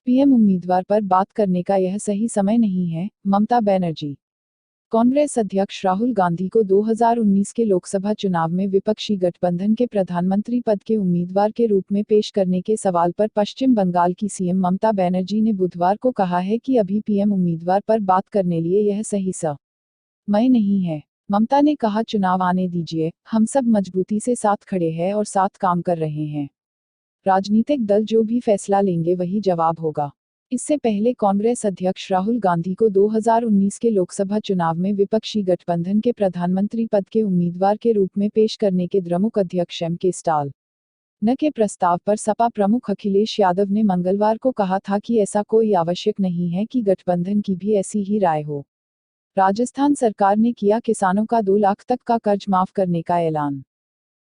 PM उम्मीदवार पर बात करने का यह सही समय नहीं है, ममता बनर्जी। कांग्रेस अध्यक्ष राहुल गांधी को 2019 के लोकसभा चुनाव में विपक्षी गठबंधन के प्रधानमंत्री पद के उम्मीदवार के रूप में पेश करने के सवाल पर पश्चिम बंगाल की सीएम ममता बनर्जी ने बुधवार को कहा है कि अभी पीएम उम्मीदवार पर बात करने लिए यह सही समय नहीं है। ममता ने कहा, चुनाव आने दीजिए, हम सब मजबूती से साथ खड़े हैं और साथ काम कर रहे हैं। राजनीतिक दल जो भी फैसला लेंगे वही जवाब होगा। इससे पहले कांग्रेस अध्यक्ष राहुल गांधी को 2019 के लोकसभा चुनाव में विपक्षी गठबंधन के प्रधानमंत्री पद के उम्मीदवार के रूप में पेश करने के द्रमुक अध्यक्ष एम.के. स्टालिन के प्रस्ताव पर सपा प्रमुख अखिलेश यादव ने मंगलवार को कहा था कि ऐसा कोई आवश्यक नहीं है कि गठबंधन की भी ऐसी ही राय हो। राजस्थान सरकार ने किया किसानों का 2 लाख तक का कर्ज माफ करने का ऐलान।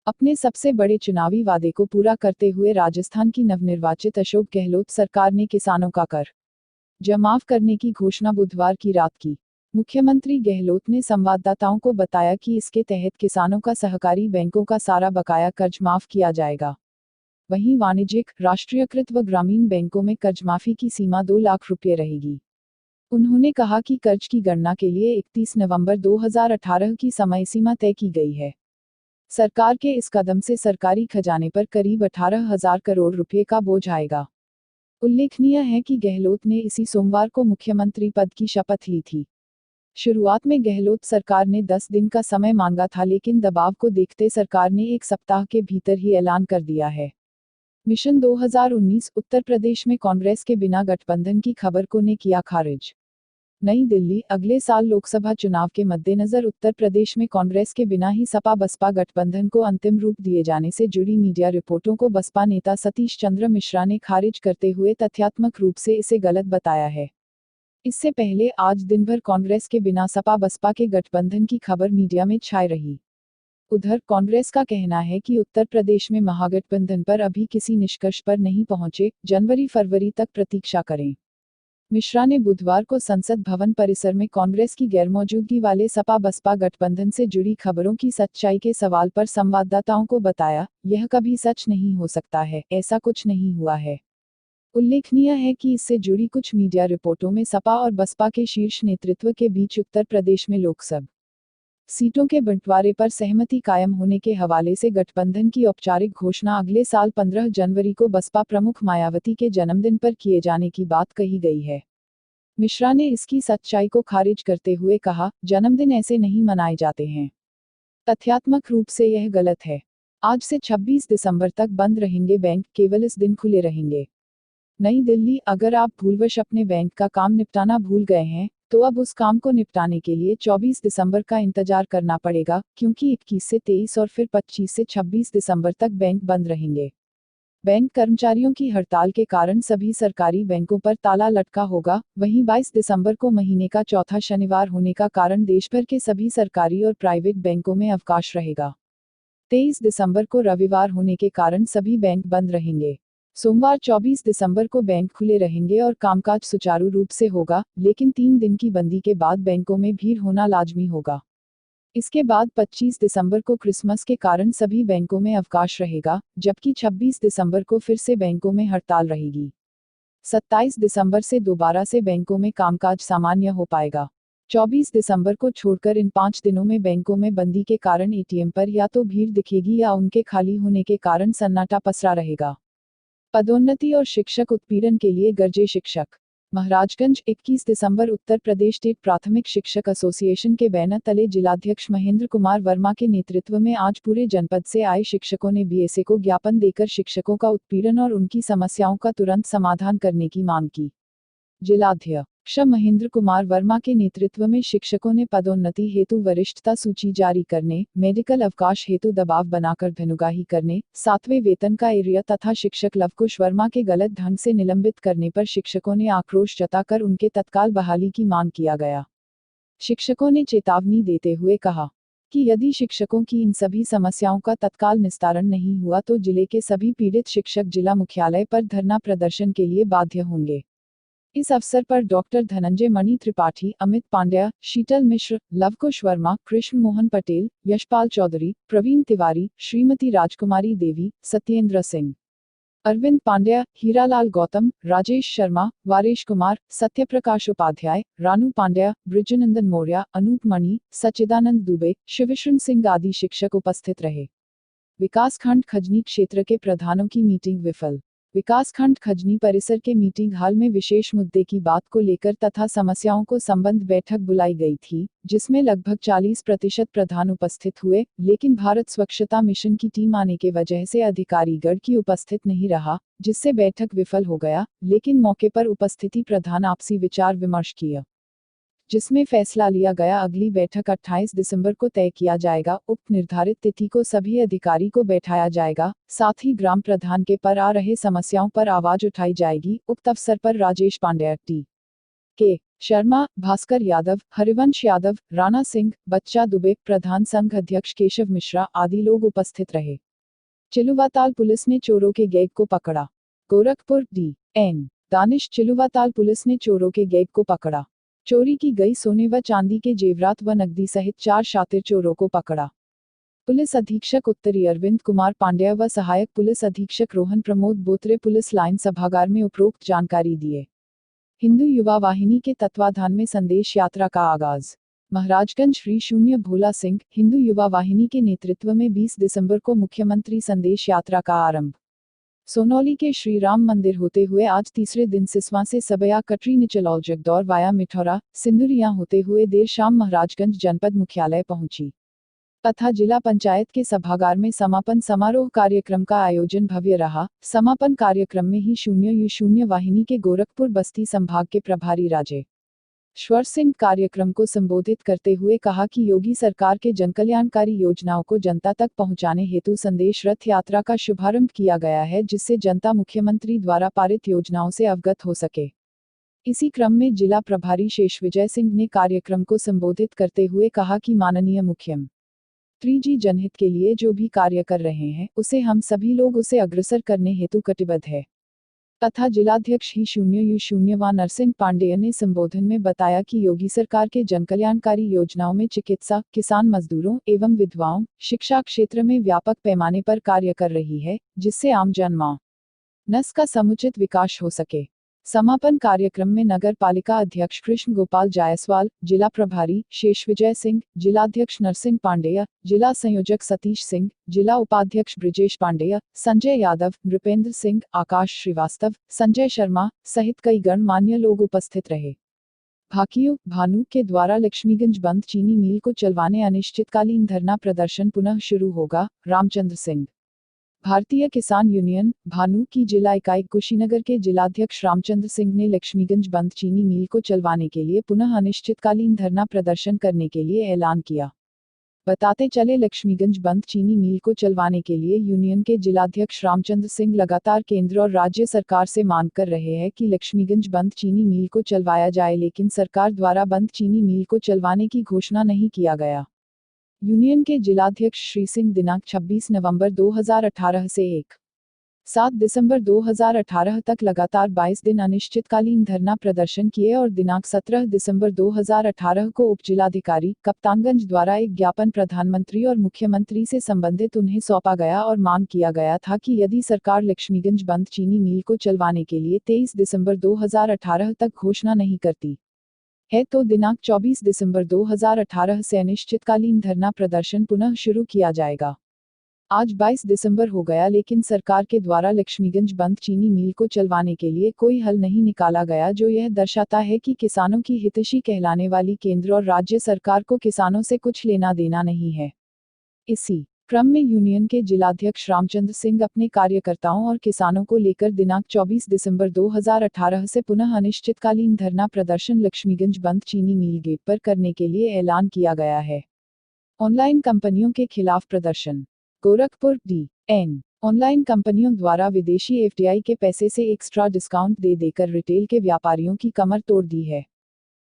अपने सबसे बड़े चुनावी वादे को पूरा करते हुए राजस्थान की नवनिर्वाचित अशोक गहलोत सरकार ने किसानों का कर्ज माफ करने की घोषणा बुधवार की रात की। मुख्यमंत्री गहलोत ने संवाददाताओं को बताया कि इसके तहत किसानों का सहकारी बैंकों का सारा बकाया कर्ज माफ किया जाएगा। वहीं वाणिज्यिक, राष्ट्रीयकृत व ग्रामीण बैंकों में कर्ज माफी की सीमा 2 लाख रुपये रहेगी। उन्होंने कहा कि कर्ज की गणना के लिए 31 नवंबर 2018 की समय सीमा तय की गई है। सरकार के इस कदम से सरकारी खजाने पर करीब 18,000 करोड़ रुपए का बोझ आएगा। उल्लेखनीय है कि गहलोत ने इसी सोमवार को मुख्यमंत्री पद की शपथ ली थी। शुरुआत में गहलोत सरकार ने 10 दिन का समय मांगा था, लेकिन दबाव को देखते सरकार ने 1 सप्ताह के भीतर ही ऐलान कर दिया है। मिशन 2019 उत्तर प्रदेश में कांग्रेस के बिना गठबंधन की खबर को ने किया खारिज। नई दिल्ली, अगले साल लोकसभा चुनाव के मद्देनजर उत्तर प्रदेश में कांग्रेस के बिना ही सपा बसपा गठबंधन को अंतिम रूप दिए जाने से जुड़ी मीडिया रिपोर्टों को बसपा नेता सतीश चंद्र मिश्रा ने खारिज करते हुए तथ्यात्मक रूप से इसे गलत बताया है। इससे पहले आज दिन भर कांग्रेस के बिना सपा बसपा के गठबंधन की खबर मीडिया में छाई रही। उधर कांग्रेस का कहना है कि उत्तर प्रदेश में महागठबंधन पर अभी किसी निष्कर्ष पर नहीं पहुंचे, जनवरी-फरवरी तक प्रतीक्षा करें। मिश्रा ने बुधवार को संसद भवन परिसर में कांग्रेस की गैरमौजूदगी वाले सपा बसपा गठबंधन से जुड़ी खबरों की सच्चाई के सवाल पर संवाददाताओं को बताया, यह कभी सच नहीं हो सकता है, ऐसा कुछ नहीं हुआ है। उल्लेखनीय है कि इससे जुड़ी कुछ मीडिया रिपोर्टों में सपा और बसपा के शीर्ष नेतृत्व के बीच उत्तर प्रदेश में लोकसभा सीटों के बंटवारे पर सहमति कायम होने के हवाले से गठबंधन की औपचारिक घोषणा अगले साल 15 जनवरी को बसपा प्रमुख मायावती के जन्मदिन पर किए जाने की बात कही गई है। मिश्रा ने इसकी सच्चाई को खारिज करते हुए कहा, जन्मदिन ऐसे नहीं मनाए जाते हैं। तथ्यात्मक रूप से यह गलत है। आज से 26 दिसंबर तक बंद रहेंगे बैंक, केवल इस दिन खुले रहेंगे। नई दिल्ली, अगर आप भूलवश अपने बैंक का काम निपटाना भूल गए हैं, तो अब उस काम को निपटाने के लिए 24 दिसंबर का इंतजार करना पड़ेगा, क्योंकि 21 से 23 और फिर 25 से 26 दिसंबर तक बैंक बंद रहेंगे। बैंक कर्मचारियों की हड़ताल के कारण सभी सरकारी बैंकों पर ताला लटका होगा। वहीं 22 दिसंबर को महीने का चौथा शनिवार होने का कारण देश भर के सभी सरकारी और प्राइवेट बैंकों में अवकाश रहेगा। 23 दिसंबर को रविवार होने के कारण सभी बैंक बंद रहेंगे। सोमवार 24 दिसंबर को बैंक खुले रहेंगे और कामकाज सुचारू रूप से होगा, लेकिन 3 दिन की बंदी के बाद बैंकों में भीड़ होना लाजमी होगा। इसके बाद 25 दिसंबर को क्रिसमस के कारण सभी बैंकों में अवकाश रहेगा, जबकि 26 दिसंबर को फिर से बैंकों में हड़ताल रहेगी। 27 दिसंबर से दोबारा से बैंकों में कामकाज सामान्य हो पाएगा। 24 दिसंबर को छोड़कर इन 5 दिनों में बैंकों में बंदी के कारण एटीएम पर या तो भीड़ दिखेगी या उनके खाली होने के कारण सन्नाटा पसरा रहेगा। पदोन्नति और शिक्षक उत्पीड़न के लिए गरजे शिक्षक। महाराजगंज, 21 दिसंबर उत्तर प्रदेश स्टेट प्राथमिक शिक्षक एसोसिएशन के बैनर तले जिलाध्यक्ष महेंद्र कुमार वर्मा के नेतृत्व में आज पूरे जनपद से आए शिक्षकों ने बीएसए को ज्ञापन देकर शिक्षकों का उत्पीड़न और उनकी समस्याओं का तुरंत समाधान करने की मांग की। जिलाध्यक्ष महेंद्र कुमार वर्मा के नेतृत्व में शिक्षकों ने पदोन्नति हेतु वरिष्ठता सूची जारी करने, मेडिकल अवकाश हेतु दबाव बनाकर धनुगाही करने, 7वें वेतन का एरिया तथा शिक्षक लवकुश वर्मा के गलत ढंग से निलंबित करने पर शिक्षकों ने आक्रोश जताकर उनके तत्काल बहाली की मांग किया गया। शिक्षकों ने चेतावनी देते हुए कहा कि यदि शिक्षकों की इन सभी समस्याओं का तत्काल निस्तारण नहीं हुआ तो जिले के सभी पीड़ित शिक्षक जिला मुख्यालय पर धरना प्रदर्शन के लिए बाध्य होंगे। इस अवसर पर डॉक्टर धनंजय मणि त्रिपाठी, अमित पांड्या, शीतल मिश्र, लवकुश वर्मा, कृष्ण मोहन पटेल, यशपाल चौधरी, प्रवीण तिवारी, श्रीमती राजकुमारी देवी, सत्येंद्र सिंह, अरविंद पांड्या, हीरालाल गौतम, राजेश शर्मा, वारेश कुमार, सत्यप्रकाश उपाध्याय, रानू पांड्या, ब्रिजनंदन मौर्य, अनूप मणि, सच्चिदानंद दुबे, शिवशरण सिंह आदि शिक्षक उपस्थित रहे। विकासखंड खजनी क्षेत्र के प्रधानों की मीटिंग विफल। विकासखंड खजनी परिसर के मीटिंग हॉल में विशेष मुद्दे की बात को लेकर तथा समस्याओं को संबंध बैठक बुलाई गई थी, जिसमें लगभग 40% प्रधान उपस्थित हुए, लेकिन भारत स्वच्छता मिशन की टीम आने के वजह से अधिकारीगण की उपस्थित नहीं रहा, जिससे बैठक विफल हो गया। लेकिन मौके पर उपस्थिति प्रधान आपसी विचार विमर्श किया, जिसमें फैसला लिया गया अगली बैठक 28 दिसंबर को तय किया जाएगा। उक्त निर्धारित तिथि को सभी अधिकारी को बैठाया जाएगा, साथ ही ग्राम प्रधान के पर आ रहे समस्याओं पर आवाज उठाई जाएगी। उक्त अवसर पर राजेश पांड्या, टी.के. शर्मा, भास्कर यादव, हरिवंश यादव, राणा सिंह, बच्चा दुबे, प्रधान संघ अध्यक्ष केशव मिश्रा आदि लोग उपस्थित रहे। चिलुवाताल पुलिस ने चोरों के गैंग को पकड़ा। गोरखपुर, डी.एन. दानिश, चिलुवाताल पुलिस ने चोरों के गैंग को पकड़ा। चोरी की गई सोने व चांदी के जेवरात व नकदी सहित 4 शातिर चोरों को पकड़ा। पुलिस अधीक्षक उत्तरी अरविंद कुमार पांड्या व सहायक पुलिस अधीक्षक रोहन प्रमोद बोत्रे पुलिस लाइन सभागार में उपरोक्त जानकारी दिए। हिंदू युवा वाहिनी के तत्वाधान में संदेश यात्रा का आगाज। महाराजगंज, श्री शून्य भोला सिंह, हिंदू युवा वाहिनी के नेतृत्व में 20 दिसंबर को मुख्यमंत्री संदेश यात्रा का आरंभ। सोनौली के श्री राम मंदिर होते हुए आज तीसरे दिन सिसवा से सबया कटरी निचलौल जगदौर वाया मिठौरा सिंदुरिया होते हुए देर शाम महाराजगंज जनपद मुख्यालय पहुंची तथा जिला पंचायत के सभागार में समापन समारोह कार्यक्रम का आयोजन भव्य रहा। समापन कार्यक्रम में ही शून्य वाहिनी के गोरखपुर बस्ती संभाग के प्रभारी राजे श्वर सिंह कार्यक्रम को संबोधित करते हुए कहा कि योगी सरकार के जनकल्याणकारी योजनाओं को जनता तक पहुंचाने हेतु संदेश रथ यात्रा का शुभारंभ किया गया है, जिससे जनता मुख्यमंत्री द्वारा पारित योजनाओं से अवगत हो सके। इसी क्रम में जिला प्रभारी शेष विजय सिंह ने कार्यक्रम को संबोधित करते हुए कहा कि माननीय मुख्यमंत्री जी जनहित के लिए जो भी कार्य कर रहे हैं, उसे हम सभी लोग उसे अग्रसर करने हेतु कटिबद्ध है तथा जिलाध्यक्ष ही शून्य व नरसिंह पांडेय ने संबोधन में बताया कि योगी सरकार के जनकल्याणकारी योजनाओं में चिकित्सा, किसान मजदूरों एवं विधवाओं, शिक्षा क्षेत्र में व्यापक पैमाने पर कार्य कर रही है, जिससे आम जनमानस का समुचित विकास हो सके। समापन कार्यक्रम में नगर पालिका अध्यक्ष कृष्ण गोपाल जायसवाल, जिला प्रभारी शेष विजय सिंह, जिलाध्यक्ष नरसिंह पांडेय, जिला संयोजक सतीश सिंह, जिला उपाध्यक्ष ब्रिजेश पांडेय, संजय यादव, नृपेंद्र सिंह, आकाश श्रीवास्तव, संजय शर्मा सहित कई गणमान्य लोग उपस्थित रहे। भाकियू भानु के द्वारा लक्ष्मीगंज बंद चीनी मिल को चलवाने अनिश्चितकालीन धरना प्रदर्शन पुनः शुरू होगा। रामचंद्र सिंह, भारतीय किसान यूनियन भानु की जिला इकाई कुशीनगर के जिलाध्यक्ष रामचंद्र सिंह ने लक्ष्मीगंज बंद चीनी मिल को चलवाने के लिए पुनः अनिश्चितकालीन धरना प्रदर्शन करने के लिए ऐलान किया। बताते चले, लक्ष्मीगंज बंद चीनी मिल को चलवाने के लिए यूनियन के जिलाध्यक्ष रामचंद्र सिंह लगातार केंद्र और राज्य सरकार से मांग कर रहे हैं कि लक्ष्मीगंज बंद चीनी मिल को चलवाया जाए, लेकिन सरकार द्वारा बंद चीनी मिल को चलवाने की घोषणा नहीं किया गया। यूनियन के जिलाध्यक्ष श्री सिंह दिनांक 26 नवंबर 2018 से 7 दिसंबर 2018 तक लगातार 22 दिन अनिश्चितकालीन धरना प्रदर्शन किए और दिनांक 17 दिसंबर 2018 को उपजिलाधिकारी कप्तानगंज द्वारा एक ज्ञापन प्रधानमंत्री और मुख्यमंत्री से संबंधित उन्हें सौंपा गया और मांग किया गया था कि यदि सरकार लक्ष्मीगंज बंद चीनी मिल को चलवाने के लिए 23 दिसंबर 2018 तक घोषणा नहीं करती है तो दिनांक 24 दिसंबर 2018 से अनिश्चितकालीन धरना प्रदर्शन पुनः शुरू किया जाएगा। आज 22 दिसंबर हो गया, लेकिन सरकार के द्वारा लक्ष्मीगंज बंद चीनी मिल को चलवाने के लिए कोई हल नहीं निकाला गया, जो यह दर्शाता है कि किसानों की हितैषी कहलाने वाली केंद्र और राज्य सरकार को किसानों से कुछ लेना देना नहीं है। इसी क्रम में यूनियन के जिलाध्यक्ष रामचंद्र सिंह अपने कार्यकर्ताओं और किसानों को लेकर दिनांक 24 दिसंबर 2018 से पुनः अनिश्चितकालीन धरना प्रदर्शन लक्ष्मीगंज बंद चीनी मिल गेट पर करने के लिए ऐलान किया गया है। ऑनलाइन कंपनियों के खिलाफ प्रदर्शन। गोरखपुर, डी.एन. ऑनलाइन कंपनियों द्वारा विदेशी एफडीआई के पैसे से एक्स्ट्रा डिस्काउंट दे देकर रिटेल के व्यापारियों की कमर तोड़ दी है।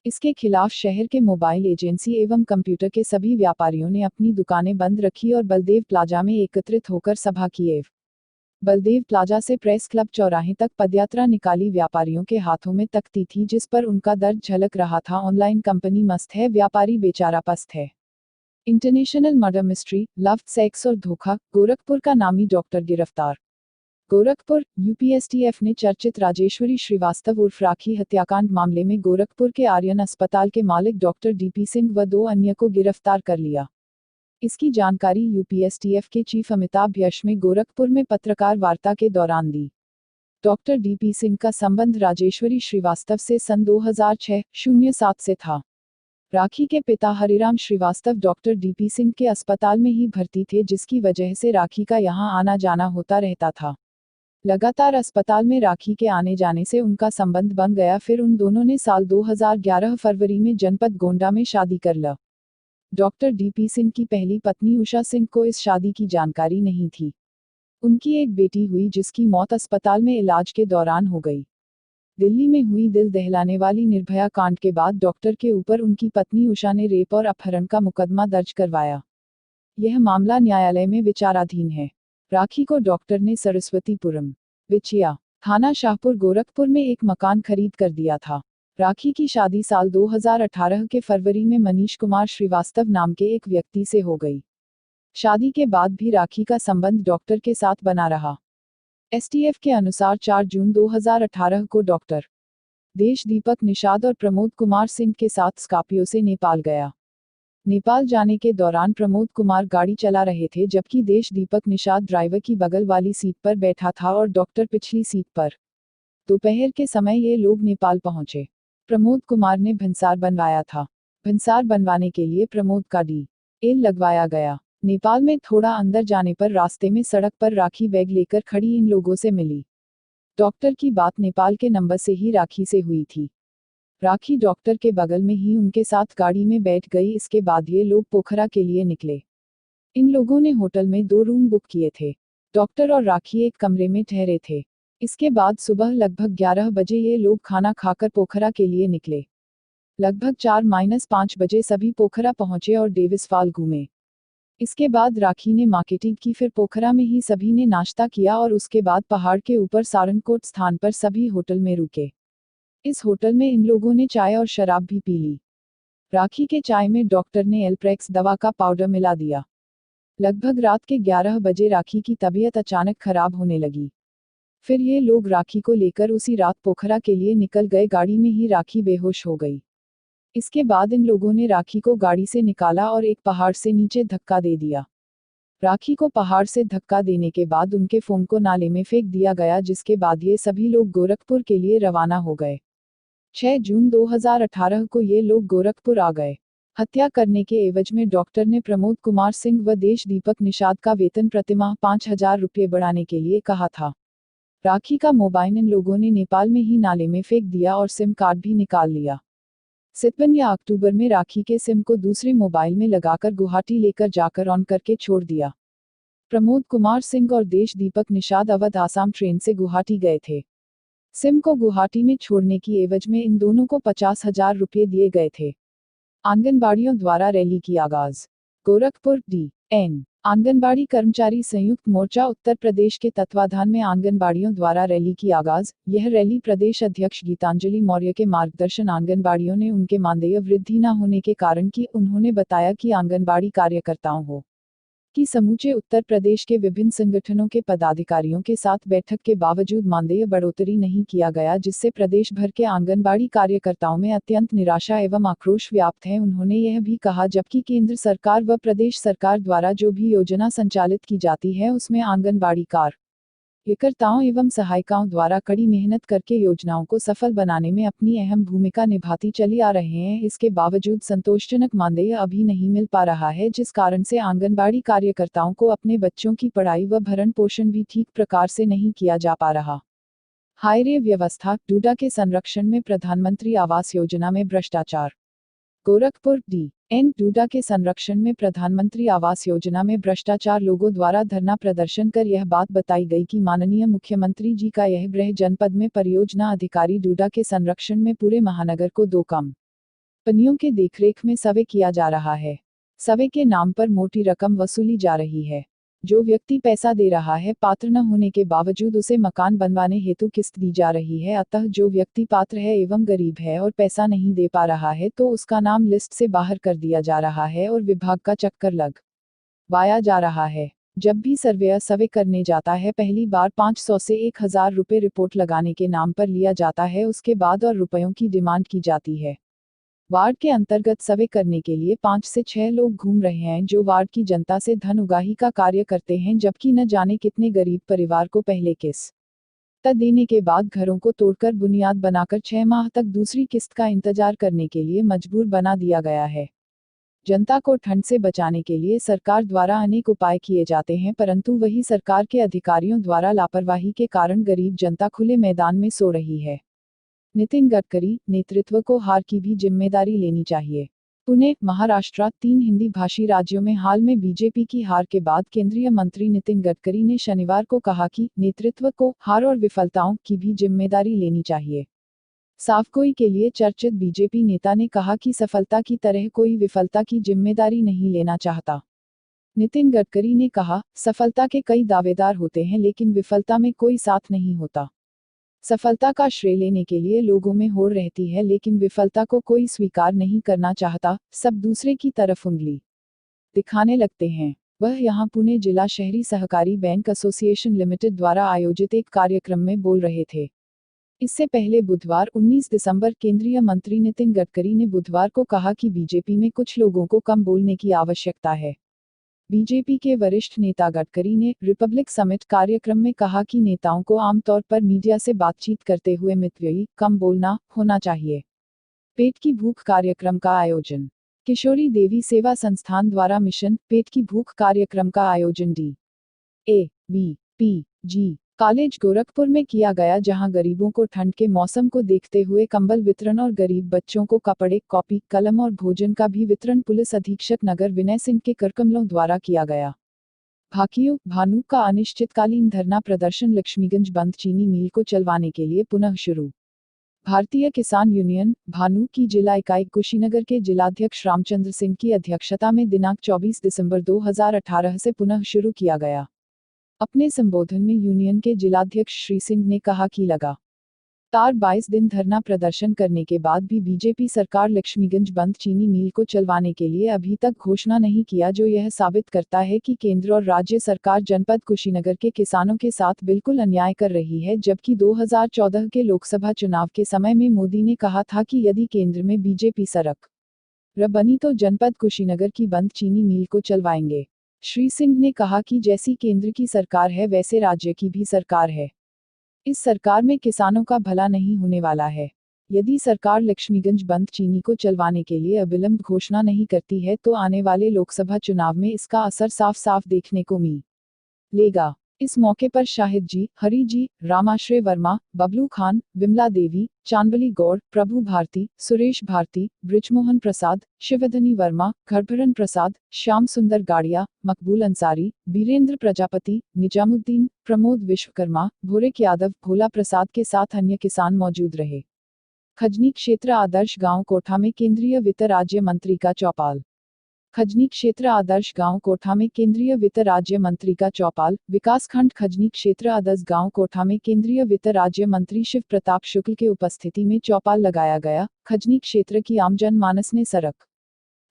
इसके खिलाफ शहर के मोबाइल एजेंसी एवं कंप्यूटर के सभी व्यापारियों ने अपनी दुकानें बंद रखी और बलदेव प्लाजा में एकत्रित होकर सभा की। बलदेव प्लाजा से प्रेस क्लब चौराहे तक पदयात्रा निकाली। व्यापारियों के हाथों में तख्ती थी जिस पर उनका दर्द झलक रहा था। ऑनलाइन कंपनी मस्त है, व्यापारी बेचारा पस्त है। International murder mystery, love, sex और धोखा, गोरखपुर का नामी डॉक्टर गिरफ्तार। गोरखपुर यूपीएसटीएफ ने चर्चित राजेश्वरी श्रीवास्तव उर्फ राखी हत्याकांड मामले में गोरखपुर के आर्यन अस्पताल के मालिक डॉक्टर डीपी सिंह व 2 अन्य को गिरफ्तार कर लिया। इसकी जानकारी यूपीएसटीएफ के चीफ अमिताभ यश ने गोरखपुर में पत्रकार वार्ता के दौरान दी। डॉक्टर डीपी सिंह का संबंध राजेश्वरी श्रीवास्तव से सन 2006-07 से था। राखी के पिता हरिराम श्रीवास्तव डॉक्टर डीपी सिंह के अस्पताल में ही भर्ती थे, जिसकी वजह से राखी का यहां आना जाना होता रहता था। लगातार अस्पताल में राखी के आने जाने से उनका संबंध बन गया। फिर उन दोनों ने साल 2011 फरवरी में जनपद गोंडा में शादी कर ली। डॉक्टर डीपी सिंह की पहली पत्नी उषा सिंह को इस शादी की जानकारी नहीं थी। उनकी एक बेटी हुई जिसकी मौत अस्पताल में इलाज के दौरान हो गई। दिल्ली में हुई दिल दहलाने वाली निर्भया कांड के बाद डॉक्टर के ऊपर उनकी पत्नी उषा ने रेप और अपहरण का मुकदमा दर्ज करवाया। यह मामला न्यायालय में विचाराधीन है। राखी को डॉक्टर ने सरस्वतीपुरम विचिया थाना शाहपुर गोरखपुर में एक मकान खरीद कर दिया था। राखी की शादी साल 2018 के फरवरी में मनीष कुमार श्रीवास्तव नाम के एक व्यक्ति से हो गई। शादी के बाद भी राखी का संबंध डॉक्टर के साथ बना रहा। एसटीएफ के अनुसार 4 जून 2018 को डॉक्टर देशदीपक निषाद और प्रमोद कुमार सिंह के साथ स्कॉर्पियो से नेपाल गया। नेपाल जाने के दौरान प्रमोद कुमार गाड़ी चला रहे थे, जबकि देशदीपक निषाद ड्राइवर की बगल वाली सीट पर बैठा था और डॉक्टर पिछली सीट पर। दोपहर के समय ये लोग नेपाल पहुंचे। प्रमोद कुमार ने भिंसार बनवाया था। भिंसार बनवाने के लिए प्रमोद का डी.एल लगवाया गया। नेपाल में थोड़ा अंदर जाने पर रास्ते में सड़क पर राखी बैग लेकर खड़ी इन लोगों से मिली। डॉक्टर की बात नेपाल के नंबर से ही राखी से हुई थी। राखी डॉक्टर के बगल में ही उनके साथ गाड़ी में बैठ गई। इसके बाद ये लोग पोखरा के लिए निकले। इन लोगों ने होटल में 2 रूम बुक किए थे। डॉक्टर और राखी एक कमरे में ठहरे थे। इसके बाद सुबह लगभग 11 बजे ये लोग खाना खाकर पोखरा के लिए निकले। लगभग 4-5 बजे सभी पोखरा पहुंचे और डेविस फॉल घूमे। इसके बाद राखी ने मार्केटिंग की। फिर पोखरा में ही सभी ने नाश्ता किया और उसके बाद पहाड़ के ऊपर सारनकोट स्थान पर सभी होटल में रुके। इस होटल में इन लोगों ने चाय और शराब भी पी ली। राखी के चाय में डॉक्टर ने एल्प्रेक्स दवा का पाउडर मिला दिया। लगभग रात के 11 बजे राखी की तबीयत अचानक खराब होने लगी। फिर ये लोग राखी को लेकर उसी रात पोखरा के लिए निकल गए। गाड़ी में ही राखी बेहोश हो गई। इसके बाद इन लोगों ने राखी को गाड़ी से निकाला और एक पहाड़ से नीचे धक्का दे दिया। राखी को पहाड़ से धक्का देने के बाद उनके फोन को नाले में फेंक दिया गया, जिसके बाद ये सभी लोग गोरखपुर के लिए रवाना हो गए। 6 जून 2018 को ये लोग गोरखपुर आ गए। हत्या करने के एवज में डॉक्टर ने प्रमोद कुमार सिंह व देशदीपक निषाद का वेतन प्रतिमाह 5,000 रुपये बढ़ाने के लिए कहा था। राखी का मोबाइल इन लोगों ने नेपाल में ही नाले में फेंक दिया और सिम कार्ड भी निकाल लिया। सितंबर या अक्टूबर में राखी के सिम को दूसरे मोबाइल में लगाकर गुवाहाटी लेकर जाकर ऑन करके छोड़ दिया। प्रमोद कुमार सिंह और देशदीपक निषाद अवध आसाम ट्रेन से गुवाहाटी गए थे। सिम को गुवाहाटी में छोड़ने की एवज में इन दोनों को 50,000 रुपये दिए गए थे। आंगनबाड़ियों द्वारा रैली की आगाज। गोरखपुर डी.एन. आंगनबाड़ी कर्मचारी संयुक्त मोर्चा उत्तर प्रदेश के तत्वाधान में आंगनबाड़ियों द्वारा रैली की आगाज। यह रैली प्रदेश अध्यक्ष गीतांजलि मौर्य के मार्गदर्शन आंगनबाड़ियों ने उनके मानदेय वृद्धि न होने के कारण की। उन्होंने बताया कि आंगनबाड़ी कार्यकर्ताओं कि समूचे उत्तर प्रदेश के विभिन्न संगठनों के पदाधिकारियों के साथ बैठक के बावजूद मानदेय बढ़ोतरी नहीं किया गया, जिससे प्रदेश भर के आंगनबाड़ी कार्यकर्ताओं में अत्यंत निराशा एवं आक्रोश व्याप्त है। उन्होंने यह भी कहा, जबकि केंद्र सरकार व प्रदेश सरकार द्वारा जो भी योजना संचालित की जाती है उसमें आंगनबाड़ी कार्यकर्ताओं एवं सहायिकाओं द्वारा कड़ी मेहनत करके योजनाओं को सफल बनाने में अपनी अहम भूमिका निभाती चली आ रहे हैं। इसके बावजूद संतोषजनक मानदेय अभी नहीं मिल पा रहा है, जिस कारण से आंगनबाड़ी कार्यकर्ताओं को अपने बच्चों की पढ़ाई व भरण पोषण भी ठीक प्रकार से नहीं किया जा पा रहा। हायरे व्यवस्था, डूडा के संरक्षण में प्रधानमंत्री आवास योजना में भ्रष्टाचार। गोरखपुर डी.एन. डूडा के संरक्षण में प्रधानमंत्री आवास योजना में भ्रष्टाचार। लोगों द्वारा धरना प्रदर्शन कर यह बात बताई गई कि माननीय मुख्यमंत्री जी का यह गृह जनपद में परियोजना अधिकारी डूडा के संरक्षण में पूरे महानगर को 2 कंपनियों के देखरेख में सर्वे किया जा रहा है। सर्वे के नाम पर मोटी रकम वसूली जा रही है। जो व्यक्ति पैसा दे रहा है, पात्र न होने के बावजूद उसे मकान बनवाने हेतु किस्त दी जा रही है। अतः जो व्यक्ति पात्र है एवं गरीब है और पैसा नहीं दे पा रहा है तो उसका नाम लिस्ट से बाहर कर दिया जा रहा है और विभाग का चक्कर लगवाया जा रहा है। जब भी सर्वेयर सर्वे करने जाता है पहली बार 500 से 1000 रुपये रिपोर्ट लगाने के नाम पर लिया जाता है, उसके बाद और रुपयों की डिमांड की जाती है। वार्ड के अंतर्गत सर्वे करने के लिए 5 से 6 लोग घूम रहे हैं जो वार्ड की जनता से धन उगाही का कार्य करते हैं, जबकि न जाने कितने गरीब परिवार को पहले किस्त देने के बाद घरों को तोड़कर बुनियाद बनाकर 6 माह तक दूसरी किस्त का इंतजार करने के लिए मजबूर बना दिया गया है। जनता को ठंड से बचाने के लिए सरकार द्वारा अनेक उपाय किए जाते हैं, परंतु वही सरकार के अधिकारियों द्वारा लापरवाही के कारण गरीब जनता खुले मैदान में सो रही है। नितिन गडकरी, नेतृत्व को हार की भी जिम्मेदारी लेनी चाहिए। पुणे, महाराष्ट्र, 3 हिंदी भाषी राज्यों में हाल में बीजेपी की हार के बाद केंद्रीय मंत्री नितिन गडकरी ने शनिवार को कहा कि नेतृत्व को हार और विफलताओं की भी जिम्मेदारी लेनी चाहिए। साफकोई के लिए चर्चित बीजेपी नेता ने कहा कि सफलता की तरह कोई विफलता की जिम्मेदारी नहीं लेना चाहता। नितिन गडकरी ने कहा, सफलता के कई दावेदार होते हैं लेकिन विफलता में कोई साथ नहीं होता। सफलता का श्रेय लेने के लिए लोगों में होड़ रहती है लेकिन विफलता को कोई स्वीकार नहीं करना चाहता, सब दूसरे की तरफ उंगली दिखाने लगते हैं। वह यहां पुणे जिला शहरी सहकारी बैंक एसोसिएशन लिमिटेड द्वारा आयोजित एक कार्यक्रम में बोल रहे थे। इससे पहले बुधवार 19 दिसंबर केंद्रीय मंत्री नितिन गडकरी ने बुधवार को कहा कि बीजेपी में कुछ लोगों को कम बोलने की आवश्यकता है। बीजेपी के वरिष्ठ नेता गडकरी ने रिपब्लिक समिट कार्यक्रम में कहा कि नेताओं को आमतौर पर मीडिया से बातचीत करते हुए मितव्ययी, कम बोलना होना चाहिए। पेट की भूख कार्यक्रम का आयोजन। किशोरी देवी सेवा संस्थान द्वारा मिशन पेट की भूख कार्यक्रम का आयोजन DAVPG कॉलेज गोरखपुर में किया गया, जहां गरीबों को ठंड के मौसम को देखते हुए कंबल वितरण और गरीब बच्चों को कपड़े, कॉपी, कलम और भोजन का भी वितरण पुलिस अधीक्षक नगर विनय सिंह के करकमलों द्वारा किया गया। भाकियू भानु का अनिश्चितकालीन धरना प्रदर्शन लक्ष्मीगंज बंद चीनी मिल को चलवाने के लिए पुनः शुरू। भारतीय किसान यूनियन भानु की जिला इकाई कुशीनगर के जिलाध्यक्ष रामचंद्र सिंह की अध्यक्षता में दिनांक 24 दिसंबर 2018 से पुनः शुरू किया गया। अपने संबोधन में यूनियन के जिलाध्यक्ष श्री सिंह ने कहा कि लगातार 22 दिन धरना प्रदर्शन करने के बाद भी बीजेपी सरकार लक्ष्मीगंज बंद चीनी मिल को चलवाने के लिए अभी तक घोषणा नहीं किया, जो यह साबित करता है कि केंद्र और राज्य सरकार जनपद कुशीनगर के किसानों के साथ बिल्कुल अन्याय कर रही है। जबकि 2014 के लोकसभा चुनाव के समय में मोदी ने कहा था कि यदि केंद्र में बीजेपी सरकार बनी तो जनपद कुशीनगर की बंद चीनी मिल को चलवाएंगे। श्री सिंह ने कहा कि जैसी केंद्र की सरकार है वैसे राज्य की भी सरकार है। इस सरकार में किसानों का भला नहीं होने वाला है। यदि सरकार लक्ष्मीगंज बंद चीनी को चलवाने के लिए अविलंब घोषणा नहीं करती है तो आने वाले लोकसभा चुनाव में इसका असर साफ साफ देखने को मिलेगा। इस मौके पर शाहिद जी, हरी जी, रामाश्रय वर्मा, बबलू खान, विमला देवी, चांदबली गौड़, प्रभु भारती, सुरेश भारती, ब्रिजमोहन प्रसाद, शिवधनी वर्मा, घरभरन प्रसाद, श्याम सुंदर गाड़िया, मकबूल अंसारी, बीरेंद्र प्रजापति, निजामुद्दीन, प्रमोद विश्वकर्मा, भोरेक यादव, भोला प्रसाद के साथ अन्य किसान मौजूद रहे। खजनी क्षेत्र आदर्श गांव कोठा में केंद्रीय वित्त राज्य मंत्री का चौपाल। खजनी क्षेत्र आदर्श गांव कोठा में केंद्रीय वित्त राज्य मंत्री का चौपाल। विकासखंड खजनी क्षेत्र आदर्श गांव कोठा में केंद्रीय वित्त राज्य मंत्री शिव प्रताप शुक्ल के उपस्थिति में चौपाल लगाया गया। खजनी क्षेत्र की आम जनमानस ने सरकार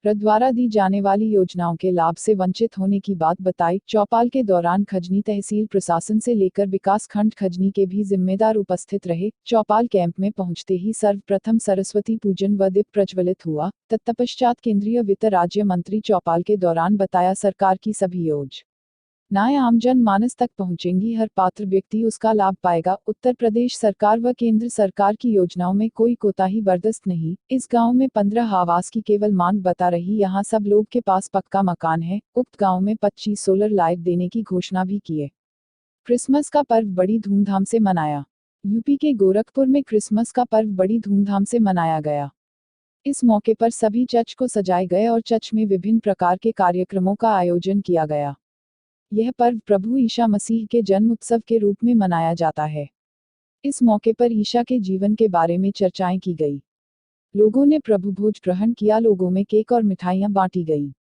द्वारा दी जाने वाली योजनाओं के लाभ से वंचित होने की बात बताई। चौपाल के दौरान खजनी तहसील प्रशासन से लेकर विकासखंड खजनी के भी जिम्मेदार उपस्थित रहे। चौपाल कैंप में पहुंचते ही सर्वप्रथम सरस्वती पूजन व दीप प्रज्वलित हुआ। तत्पश्चात केंद्रीय वित्त राज्य मंत्री चौपाल के दौरान बताया, सरकार की सभी योजनाएं आम जनमानस तक पहुंचेंगी, हर पात्र व्यक्ति उसका लाभ पाएगा। उत्तर प्रदेश सरकार व केंद्र सरकार की योजनाओं में कोई कोताही बर्दाश्त नहीं। इस गांव में 15 आवास की केवल मांग बता रही, यहां सब लोग के पास पक्का मकान है। उक्त गांव में 25 सोलर लाइट देने की घोषणा भी किए। क्रिसमस का पर्व बड़ी धूमधाम से मनाया। यूपी के गोरखपुर में क्रिसमस का पर्व बड़ी धूमधाम से मनाया गया। इस मौके पर सभी चर्च को सजाए गए और चर्च में विभिन्न प्रकार के कार्यक्रमों का आयोजन किया गया। यह पर्व प्रभु ईसा मसीह के जन्म उत्सव के रूप में मनाया जाता है। इस मौके पर ईसा के जीवन के बारे में चर्चाएं की गई। लोगों ने प्रभु भोज ग्रहण किया, लोगों में केक और मिठाइयां बांटी गई।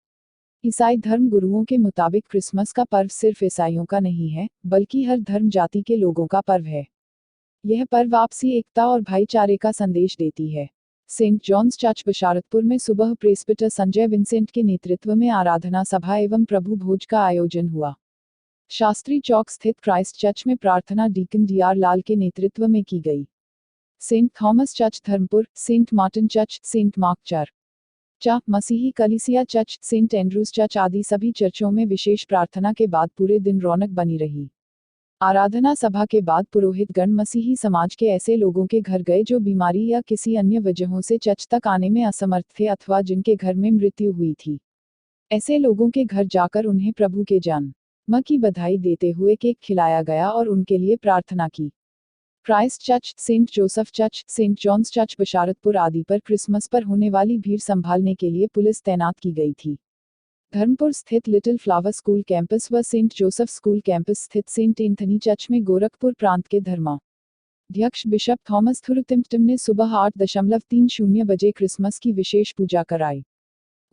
ईसाई धर्म गुरुओं के मुताबिक क्रिसमस का पर्व सिर्फ ईसाइयों का नहीं है, बल्कि हर धर्म जाति के लोगों का पर्व है। यह पर्व आपसी एकता और भाईचारे का संदेश देती है। सेंट जॉन्स चर्च बशारतपुर में सुबह प्रेस्बिटर संजय विंसेंट के नेतृत्व में आराधना सभा एवं प्रभु भोज का आयोजन हुआ। शास्त्री चौक स्थित क्राइस्ट चर्च में प्रार्थना डीकन डीआर लाल के नेतृत्व में की गई। Saint Thomas church Dharampur, saint Martin church, saint Mark church, मसीही कलीसिया चर्च, सेंट एंड्रूज चर्च आदि सभी चर्चों में विशेष प्रार्थना के बाद पूरे दिन रौनक बनी रही। आराधना सभा के बाद पुरोहित गण मसीही समाज के ऐसे लोगों के घर गए जो बीमारी या किसी अन्य वजहों से चर्च तक आने में असमर्थ थे अथवा जिनके घर में मृत्यु हुई थी। ऐसे लोगों के घर जाकर उन्हें प्रभु के जन्म की बधाई देते हुए केक खिलाया गया और उनके लिए प्रार्थना की। Christ church, saint Joseph church, saint John's church Basharatpur आदि पर क्रिसमस पर होने वाली भीड़ संभालने के लिए पुलिस तैनात की गई थी। धर्मपुर स्थित लिटिल फ्लावर स्कूल कैंपस व सेंट जोसेफ स्कूल कैंपस स्थित सेंट एंथनी चर्च में गोरखपुर प्रांत के धर्माध्यक्ष बिशप थॉमस थुरुतिम्पटम ने सुबह 8:30 बजे क्रिसमस की विशेष पूजा कराई।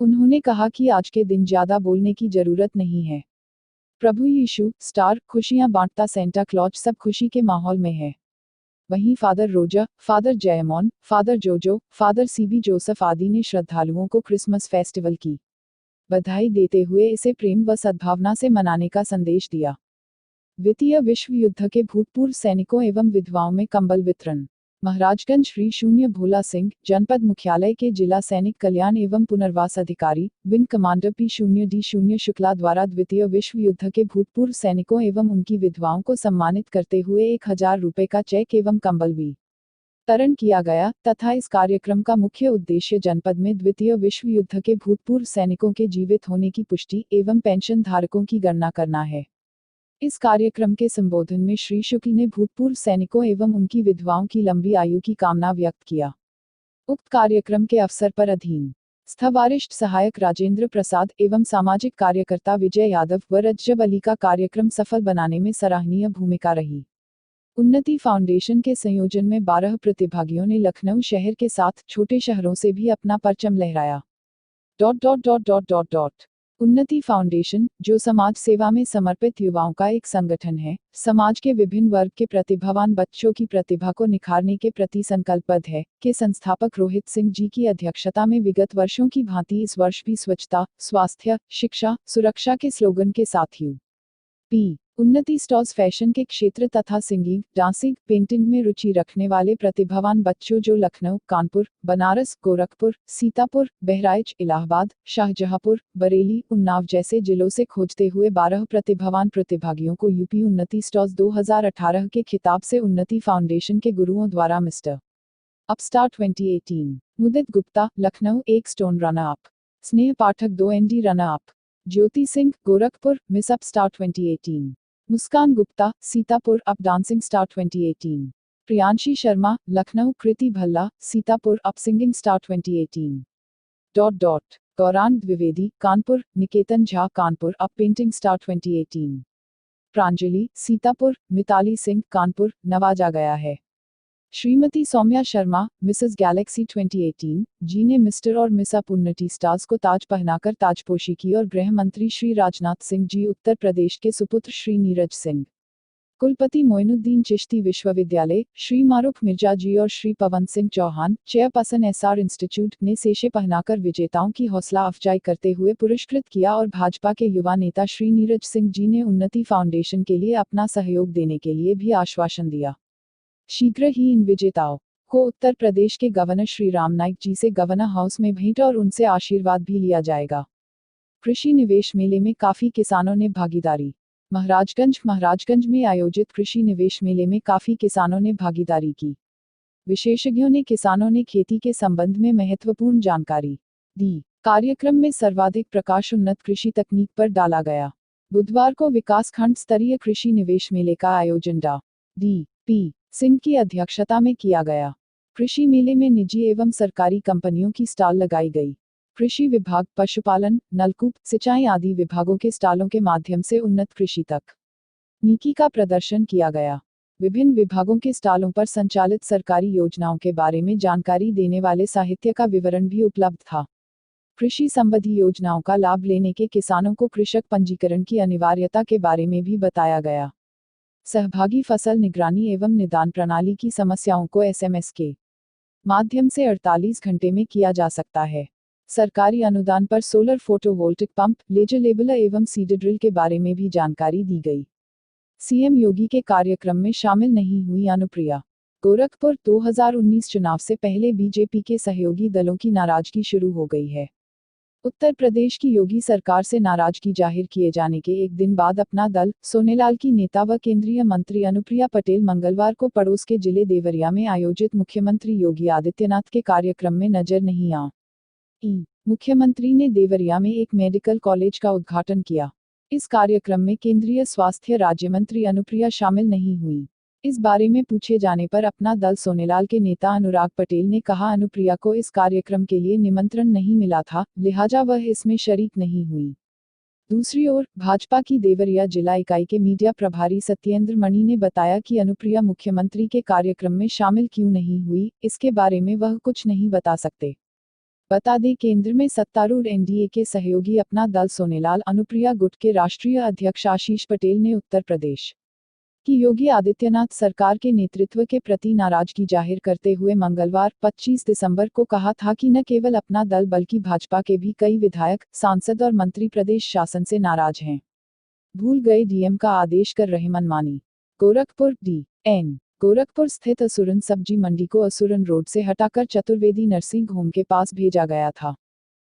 उन्होंने कहा कि आज के दिन ज्यादा बोलने की जरूरत नहीं है। प्रभु यीशु स्टार खुशियां बांटता सेंटा क्लॉज सब खुशी के माहौल में है। वहीं फादर रोजर, फादर जयमोन, फादर जोजो, फादर सीबी जोसेफ आदि ने श्रद्धालुओं को क्रिसमस फेस्टिवल की बधाई देते हुए इसे प्रेम व सद्भावना से मनाने का संदेश दिया। द्वितीय विश्व युद्ध के भूतपूर्व सैनिकों एवं विधवाओं में कंबल वितरण। महाराजगंज श्री शून्य भोला सिंह, जनपद मुख्यालय के जिला सैनिक कल्याण एवं पुनर्वास अधिकारी, विंग कमांडर P0D0 शुक्ला द्वारा द्वितीय विश्व युद्ध के भूतपूर्व सैनिकों एवं उनकी विधवाओं को सम्मानित करते हुए 1000 रुपये का चेक एवं कंबल वितरण किया गया तथा इस कार्यक्रम का मुख्य उद्देश्य जनपद में द्वितीय विश्व युद्ध के भूतपूर्व सैनिकों के जीवित होने की पुष्टि एवं पेंशन धारकों की गणना करना है। इस कार्यक्रम के संबोधन में श्री शुक्ल ने भूतपूर्व सैनिकों एवं उनकी विधवाओं की लंबी आयु की कामना व्यक्त किया। उक्त कार्यक्रम के अवसर पर अधीनस्थ वरिष्ठ सहायक राजेंद्र प्रसाद एवं सामाजिक कार्यकर्ता विजय यादव व रज्जब अली का कार्यक्रम सफल बनाने में सराहनीय भूमिका रही। उन्नति फाउंडेशन के संयोजन में 12 प्रतिभागियों ने लखनऊ शहर के साथ छोटे शहरों से भी अपना परचम लहराया। उन्नति फाउंडेशन, जो समाज सेवा में समर्पित युवाओं का एक संगठन है, समाज के विभिन्न वर्ग के प्रतिभावान बच्चों की प्रतिभा को निखारने के प्रति संकल्पबद्ध है, के संस्थापक रोहित सिंह जी की अध्यक्षता में विगत वर्षों की भांति इस वर्ष भी स्वच्छता, स्वास्थ्य, शिक्षा, सुरक्षा के स्लोगन के साथ यूपी उन्नति स्टॉल्स फैशन के क्षेत्र तथा सिंगिंग, डांसिंग, पेंटिंग में रुचि रखने वाले प्रतिभावान बच्चों जो लखनऊ, कानपुर, बनारस, गोरखपुर, सीतापुर, बहराइच, इलाहाबाद, शाहजहांपुर, बरेली, उन्नाव जैसे जिलों से खोजते हुए 12 प्रतिभावान प्रतिभागियों को यूपी उन्नति स्टॉल्स 2018 के खिताब से उन्नति फाउंडेशन के गुरुओं द्वारा मिस्टर अपस्टार 2018, मुदित गुप्ता, लखनऊ 1 स्टोन runner up, Sneh Pathak 2 ND runner up, Jyoti Singh, Gorakhpur, miss UP star 2018, Muskan Gupta, Sitapur, UP dancing star 2018, Priyanshi Sharma, Lucknow, Kriti Bhalla, Sitapur, UP singing star 2018। Gaurang Dwivedi, Kanpur, Niketan Jha, Kanpur, UP painting star 2018, Pranjali, Sitapur, Mitali Singh, Kanpur, नवाजा गया है। श्रीमती सौम्या शर्मा, मिसेस गैलेक्सी 2018, जी ने मिस्टर और मिस अप उन्नति स्टार्स को ताज पहनाकर ताजपोशी की और गृह मंत्री श्री राजनाथ सिंह जी, उत्तर प्रदेश के सुपुत्र श्री नीरज सिंह, कुलपति मोइनुद्दीन चिश्ती विश्वविद्यालय, श्री मारूफ मिर्जा जी और Shri Pawan Singh Chauhan, chairperson SR institute ने सेशे पहनाकर विजेताओं की हौसला अफजाई करते हुए पुरस्कृत किया और भाजपा के युवा नेता श्री नीरज सिंह जी ने उन्नति फाउंडेशन के लिए अपना सहयोग देने के लिए भी आश्वासन दिया। शीघ्र ही इन विजेताओं को उत्तर प्रदेश के गवर्नर श्री राम नाईक जी से गवर्नर हाउस में भेंट और उनसे आशीर्वाद भी लिया जाएगा। कृषि निवेश मेले में काफी किसानों ने भागीदारी। महाराजगंज में आयोजित कृषि निवेश मेले में काफी किसानों ने भागीदारी की। विशेषज्ञों ने किसानों ने खेती के संबंध में महत्वपूर्ण जानकारी दी। कार्यक्रम में सर्वाधिक प्रकाश उन्नत कृषि तकनीक पर डाला गया। बुधवार को विकास खंड स्तरीय कृषि निवेश मेले का आयोजन डा D.P. सिंह की अध्यक्षता में किया गया। कृषि मेले में निजी एवं सरकारी कंपनियों की स्टॉल लगाई गई। कृषि विभाग, पशुपालन, नलकूप, सिंचाई आदि विभागों के स्टॉलों के माध्यम से उन्नत कृषि तकनीकी का प्रदर्शन किया गया। विभिन्न विभागों के स्टॉलों पर संचालित सरकारी योजनाओं के बारे में जानकारी देने वाले साहित्य का विवरण भी उपलब्ध था। कृषि संबंधी योजनाओं का लाभ लेने के किसानों को कृषक पंजीकरण की अनिवार्यता के बारे में भी बताया गया। सहभागी फसल निगरानी एवं निदान प्रणाली की समस्याओं को SMS के माध्यम से 48 घंटे में किया जा सकता है। सरकारी अनुदान पर सोलर फोटोवोल्टिक पंप, लेजर लेबलर एवं सीड ड्रिल के बारे में भी जानकारी दी गई। सीएम योगी के कार्यक्रम में शामिल नहीं हुई अनुप्रिया। गोरखपुर 2019 चुनाव से पहले बीजेपी के सहयोगी दलों की नाराजगी शुरू हो गई है। उत्तर प्रदेश की योगी सरकार से नाराजगी जाहिर किए जाने के एक दिन बाद अपना दल, सोनेलाल की नेता व केंद्रीय मंत्री अनुप्रिया पटेल मंगलवार को पड़ोस के जिले देवरिया में आयोजित मुख्यमंत्री योगी आदित्यनाथ के कार्यक्रम में नजर नहीं आई। मुख्यमंत्री ने देवरिया में एक मेडिकल कॉलेज का उद्घाटन किया। इस कार्यक्रम में केंद्रीय स्वास्थ्य राज्य मंत्री अनुप्रिया शामिल नहीं हुई। इस बारे में पूछे जाने पर अपना दल सोनेलाल के नेता अनुराग पटेल ने कहा, अनुप्रिया को इस कार्यक्रम के लिए निमंत्रण नहीं मिला था, लिहाजा वह इसमें शरीक नहीं हुई। दूसरी ओर भाजपा की देवरिया जिला इकाई के मीडिया प्रभारी सत्येंद्र मणि ने बताया कि अनुप्रिया मुख्यमंत्री के कार्यक्रम में शामिल क्यों नहीं हुई, इसके बारे में वह कुछ नहीं बता सकते। बता दें, केंद्र में सत्तारूढ़ एनडीए के सहयोगी अपना दल सोनेलाल अनुप्रिया गुट के राष्ट्रीय अध्यक्ष आशीष पटेल ने उत्तर प्रदेश की योगी आदित्यनाथ सरकार के नेतृत्व के प्रति नाराजगी जाहिर करते हुए मंगलवार 25 दिसंबर को कहा था कि न केवल अपना दल बल्कि भाजपा के भी कई विधायक, सांसद और मंत्री प्रदेश शासन से नाराज हैं। भूल गए डीएम का आदेश कर रहे मनमानी। गोरखपुर डी.एन. गोरखपुर स्थित असुरन सब्जी मंडी को असुरन रोड से हटाकर चतुर्वेदी नर्सिंग होम के पास भेजा गया था।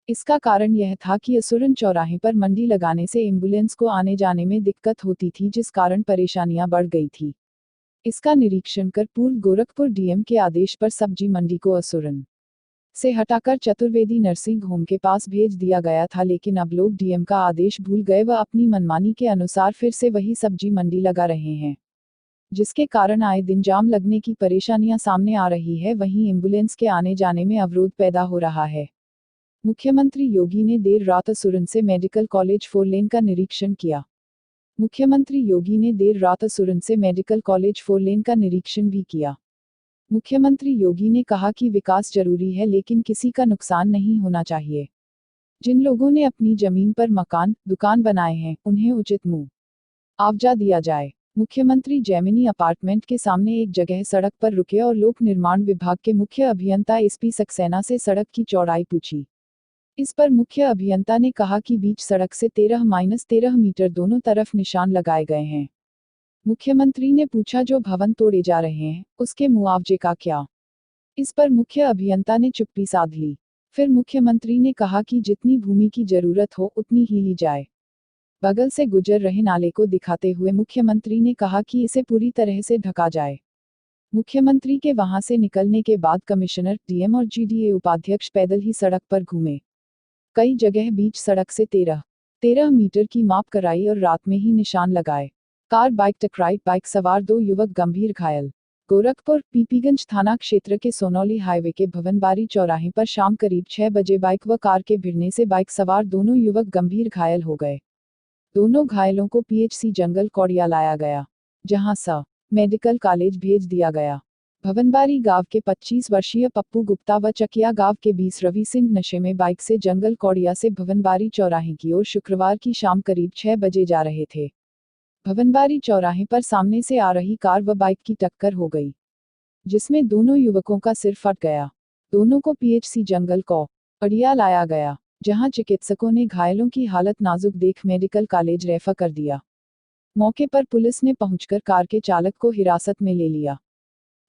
इसका कारण यह था कि असुरन चौराहे पर मंडी लगाने से एम्बुलेंस को आने जाने में दिक्कत होती थी, जिस कारण परेशानियां बढ़ गई थी। इसका निरीक्षण कर पूर्व गोरखपुर डीएम के आदेश पर सब्जी मंडी को असुरन से हटाकर चतुर्वेदी नर्सिंग होम के पास भेज दिया गया था, लेकिन अब लोग डीएम का आदेश भूल गए व अपनी मनमानी के अनुसार फिर से वही सब्जी मंडी लगा रहे हैं, जिसके कारण आए दिन जाम लगने की परेशानियां सामने आ रही है। वहीं एम्बुलेंस के आने जाने में अवरोध पैदा हो रहा है। मुख्यमंत्री योगी ने देर रात असुरन से मेडिकल कॉलेज 4 लेन का निरीक्षण किया। मुख्यमंत्री योगी ने देर रात असुरन से मेडिकल कॉलेज 4 लेन का निरीक्षण भी किया। मुख्यमंत्री योगी ने कहा कि विकास जरूरी है, लेकिन किसी का नुकसान नहीं होना चाहिए। जिन लोगों ने अपनी जमीन पर मकान, दुकान बनाए हैं, उन्हें उचित मुआवजा दिया जाए। मुख्यमंत्री जैमिनी अपार्टमेंट के सामने एक जगह सड़क पर रुके और लोक निर्माण विभाग के मुख्य अभियंता एसपी सक्सेना से सड़क की चौड़ाई पूछी। इस पर मुख्य अभियंता ने कहा कि बीच सड़क से 13-13 मीटर दोनों तरफ निशान लगाए गए हैं। मुख्यमंत्री ने पूछा, जो भवन तोड़े जा रहे हैं, उसके मुआवजे का क्या? इस पर मुख्य अभियंता ने चुप्पी साध ली। फिर मुख्यमंत्री ने कहा कि जितनी भूमि की जरूरत हो उतनी ही ली जाए। बगल से गुजर रहे नाले को दिखाते हुए मुख्यमंत्री ने कहा कि इसे पूरी तरह से ढका जाए। मुख्यमंत्री के वहां से निकलने के बाद कमिश्नर, डीएम और जीडीए उपाध्यक्ष पैदल ही सड़क पर घूमे। कई जगह बीच सड़क से 13 मीटर की माप कराई और रात में ही निशान लगाए। कार बाइक टकराई, बाइक सवार 2 युवक गंभीर घायल। गोरखपुर पीपीगंज थाना क्षेत्र के सोनौली हाईवे के भवनबारी चौराहे पर शाम करीब 6 बजे बाइक व कार के भिड़ने से बाइक सवार दोनों युवक गंभीर घायल हो गए। दोनों घायलों को पीएचसी जंगल कौड़िया लाया गया, जहां स मेडिकल कॉलेज भेज दिया गया। भवनबारी गांव के 25 वर्षीय पप्पू गुप्ता व चकिया गांव के 20 रवि सिंह नशे में बाइक से जंगल कौड़िया से भवनबारी चौराहे की ओर शुक्रवार की शाम करीब 6 बजे जा रहे थे। भवनबारी चौराहे पर सामने से आ रही कार व बाइक की टक्कर हो गई, जिसमें दोनों युवकों का सिर फट गया। दोनों को पीएचसी जंगल कौड़िया लाया गया, जहां चिकित्सकों ने घायलों की हालत नाजुक देख मेडिकल कॉलेज रेफर कर दिया। मौके पर पुलिस ने पहुंचकर कार के चालक को हिरासत में ले लिया।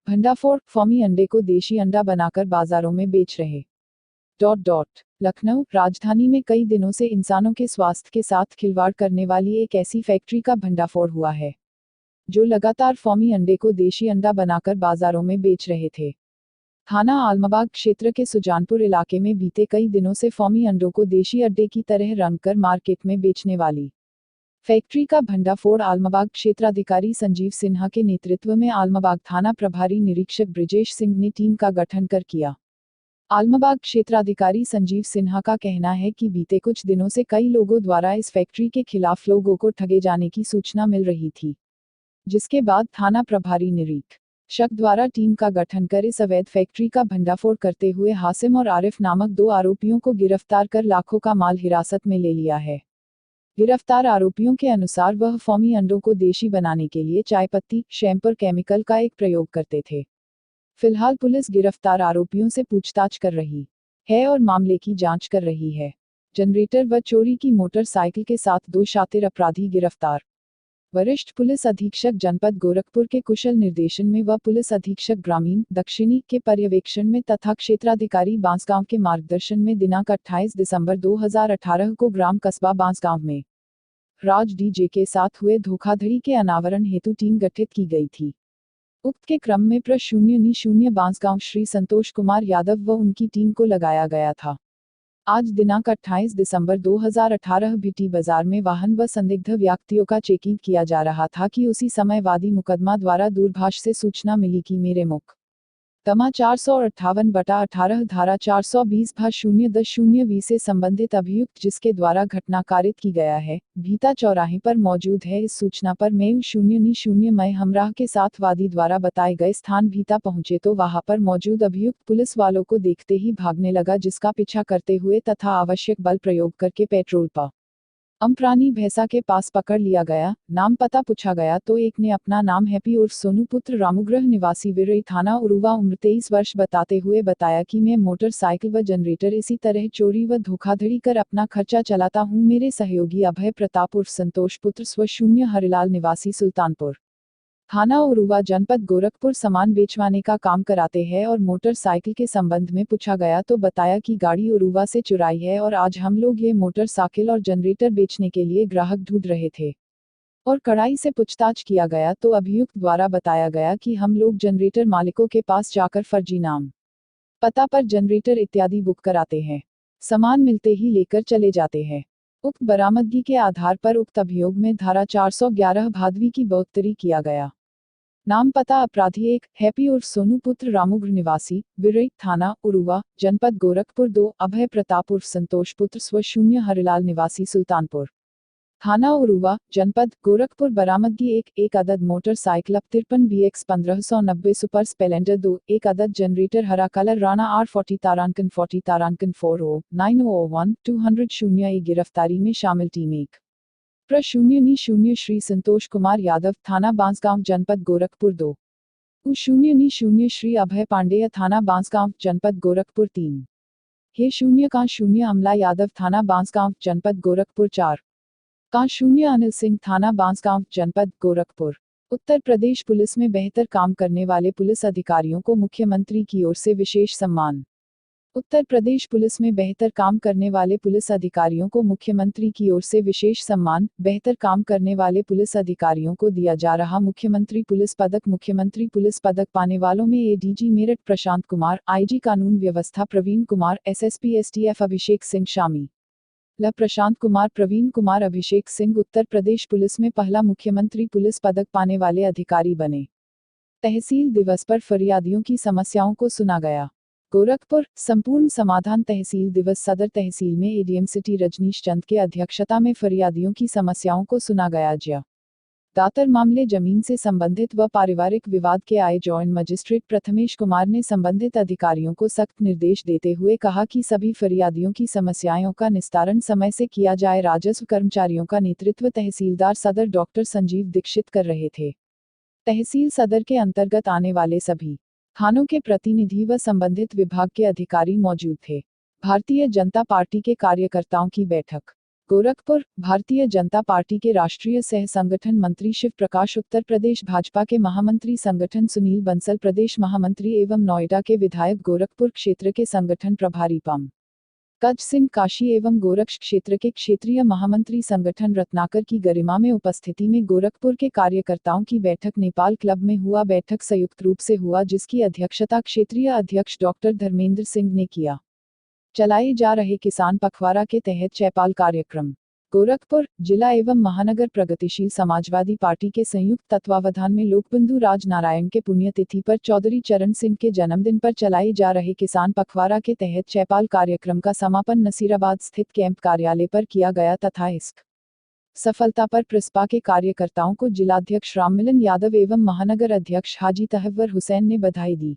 भंडाफोड़, फॉर्मी अंडे को देशी अंडा बनाकर बाजारों में बेच रहे। लखनऊ, राजधानी में कई दिनों से इंसानों के स्वास्थ्य के साथ खिलवाड़ करने वाली एक ऐसी फैक्ट्री का भंडाफोड़ हुआ है, जो लगातार फॉर्मी अंडे को देशी अंडा बनाकर बाजारों में बेच रहे थे। थाना आलमबाग क्षेत्र के सुजानपुर इलाके में बीते कई दिनों से फॉर्मी अंडों को देशी अड्डे की तरह रंगकर मार्केट में बेचने वाली फैक्ट्री का भंडाफोड़ आलमबाग क्षेत्राधिकारी संजीव सिन्हा के नेतृत्व में आलमबाग थाना प्रभारी निरीक्षक ब्रिजेश सिंह ने टीम का गठन कर किया। आलमबाग क्षेत्राधिकारी संजीव सिन्हा का कहना है कि बीते कुछ दिनों से कई लोगों द्वारा इस फैक्ट्री के खिलाफ लोगों को ठगे जाने की सूचना मिल रही थी, जिसके बाद थाना प्रभारी निरीक्षक द्वारा टीम का गठन कर इस अवैध फैक्ट्री का भंडाफोड़ करते हुए हासिम और आरिफ नामक 2 आरोपियों को गिरफ्तार कर लाखों का माल हिरासत में ले लिया है। गिरफ्तार आरोपियों के अनुसार वह फॉर्मी अंडों को देशी बनाने के लिए चाय पत्ती, शैम्पर केमिकल का एक प्रयोग करते थे। फिलहाल पुलिस गिरफ्तार आरोपियों से पूछताछ कर रही है और मामले की जांच कर रही है। जनरेटर व चोरी की मोटरसाइकिल के साथ 2 शातिर अपराधी गिरफ्तार। वरिष्ठ पुलिस अधीक्षक जनपद गोरखपुर के कुशल निर्देशन में व पुलिस अधीक्षक ग्रामीण दक्षिणी के पर्यवेक्षण में तथा क्षेत्राधिकारी बांसगांव के मार्गदर्शन में दिनांक 28 दिसंबर 2018 को ग्राम कस्बा बांसगांव में राज डीजे के साथ हुए धोखाधड़ी के अनावरण हेतु टीम गठित की गई थी। उक्त के क्रम में प्र 0 बांसगांव श्री संतोष कुमार यादव व उनकी टीम को लगाया गया था। आज दिनांक 28 दिसंबर 2018 भीटी बाजार में वाहन व संदिग्ध व्यक्तियों का चेकिंग किया जा रहा था कि उसी समय वादी मुकदमा द्वारा दूरभाष से सूचना मिली कि मेरे तमा 458/18 धारा 420/0-0 से संबंधित अभियुक्त जिसके द्वारा घटना कारित की गया है, भीता चौराहे पर मौजूद है। इस सूचना पर मैं 0 मई हमराह के साथ वादी द्वारा बताए गए स्थान भीता पहुंचे तो वहां पर मौजूद अभियुक्त पुलिस वालों को देखते ही भागने लगा, जिसका पीछा करते हुए तथा आवश्यक बल प्रयोग करके पेट्रोल पंप अमप्रानी भैंसा के पास पकड़ लिया गया। नाम पता पूछा गया तो एक ने अपना नाम हैप्पी उर्फ सोनू पुत्र रामूगृह निवासी विरई थाना उरुवा उम्र 23 वर्ष बताते हुए बताया कि मैं मोटरसाइकिल व जनरेटर इसी तरह चोरी व धोखाधड़ी कर अपना खर्चा चलाता हूं। मेरे सहयोगी अभय प्रताप उर्फ संतोष पुत्र स्व 0 हरिलाल निवासी सुल्तानपुर थाना उरुवा जनपद गोरखपुर सामान बेचवाने का काम कराते हैं और मोटरसाइकिल के संबंध में पूछा गया तो बताया कि गाड़ी उरुवा से चुराई है और आज हम लोग ये मोटरसाइकिल और जनरेटर बेचने के लिए ग्राहक ढूंढ रहे थे। और कड़ाई से पूछताछ किया गया तो अभियुक्त द्वारा बताया गया कि हम लोग जनरेटर मालिकों के पास जाकर फर्जी नाम पता पर जनरेटर इत्यादि बुक कराते हैं, सामान मिलते ही लेकर चले जाते हैं। उक्त बरामदगी के आधार पर उक्त अभियोग में धारा 411 भादवी की बढ़ोतरी किया गया। नाम पता अपराधी 1 हैप्पी उर्फ सोनू पुत्र रामूगृह निवासी विरई थाना उरुवा जनपद गोरखपुर 2 अभय प्रताप उर्फ संतोष पुत्र स्व 0 हरिलाल निवासी सुल्तानपुर थाना उरुवा जनपद गोरखपुर। बरामदगी 1 अदद मोटरसाइकिल 53 BX 1590 सुपर स्प्लेंडर 2 1 अदद जनरेटर हरा कलर राणा R40 तारांकन 40 200 गिरफ्तारी में शामिल टीम 1 प्र 0 श्री संतोष कुमार यादव थाना बांसगांव जनपद गोरखपुर 2 उ 0 श्री अभय पांडेय थाना बांसगांव जनपद गोरखपुर 3 हे 0 अमला यादव थाना बांसगांव जनपद गोरखपुर 4 0 अनिल सिंह थाना बांसगांव जनपद गोरखपुर। उत्तर प्रदेश पुलिस में बेहतर काम करने वाले पुलिस अधिकारियों को मुख्यमंत्री की ओर से विशेष सम्मान। उत्तर प्रदेश पुलिस में बेहतर काम करने वाले पुलिस अधिकारियों को मुख्यमंत्री की ओर से विशेष सम्मान। बेहतर काम करने वाले पुलिस अधिकारियों को दिया जा रहा मुख्यमंत्री पुलिस पदक। मुख्यमंत्री पुलिस पदक पाने वालों में एडीजी मेरठ प्रशांत कुमार, आईजी कानून व्यवस्था प्रवीण कुमार, एसएसपी एसटीएफ अभिषेक सिंह शामिल। प्रशांत कुमार, प्रवीण कुमार, अभिषेक सिंह उत्तर प्रदेश पुलिस में पहला मुख्यमंत्री पुलिस पदक पाने वाले अधिकारी बने। तहसील दिवस पर फरियादियों की समस्याओं को सुना गया। गोरखपुर संपूर्ण समाधान तहसील दिवस सदर तहसील में एडीएम सिटी रजनीश चंद के अध्यक्षता में फरियादियों की समस्याओं को सुना गया। दातर मामले जमीन से संबंधित व पारिवारिक विवाद के आए जॉइंट मजिस्ट्रेट प्रथमेश कुमार ने संबंधित अधिकारियों को सख्त निर्देश देते हुए कहा कि सभी फरियादियों की समस्याओं का निस्तारण समय से किया जाए। राजस्व कर्मचारियों का नेतृत्व तहसीलदार सदर डॉक्टर संजीव दीक्षित कर रहे थे। तहसील सदर के अंतर्गत आने वाले सभी थानों के प्रतिनिधि व संबंधित विभाग के अधिकारी मौजूद थे। भारतीय जनता पार्टी के कार्यकर्ताओं की बैठक गोरखपुर। भारतीय जनता पार्टी के राष्ट्रीय सह संगठन मंत्री शिव प्रकाश, उत्तर प्रदेश भाजपा के महामंत्री संगठन सुनील बंसल, प्रदेश महामंत्री एवं नोएडा के विधायक गोरखपुर क्षेत्र के संगठन प्रभारी पम कज सिंह, काशी एवं गोरक्ष क्षेत्र के क्षेत्रीय महामंत्री संगठन रत्नाकर की गरिमा में उपस्थिति में गोरखपुर के कार्यकर्ताओं की बैठक नेपाल क्लब में हुआ। बैठक संयुक्त रूप से हुआ जिसकी अध्यक्षता क्षेत्रीय अध्यक्ष डॉक्टर धर्मेंद्र सिंह ने किया। चलाए जा रहे किसान पखवाड़ा के तहत चैपाल कार्यक्रम गोरखपुर जिला एवं महानगर प्रगतिशील समाजवादी पार्टी के संयुक्त तत्वावधान में लोकबंधु राज नारायण के पुण्यतिथि पर चौधरी चरण सिंह के जन्मदिन पर चलाए जा रहे किसान पखवाड़ा के तहत चैपाल कार्यक्रम का समापन नसीराबाद स्थित कैंप कार्यालय पर किया गया तथा इस सफलता पर प्रसपा के कार्यकर्ताओं को जिलाध्यक्ष राममिलन यादव एवं महानगर अध्यक्ष हाजी तहव्वर हुसैन ने बधाई दी।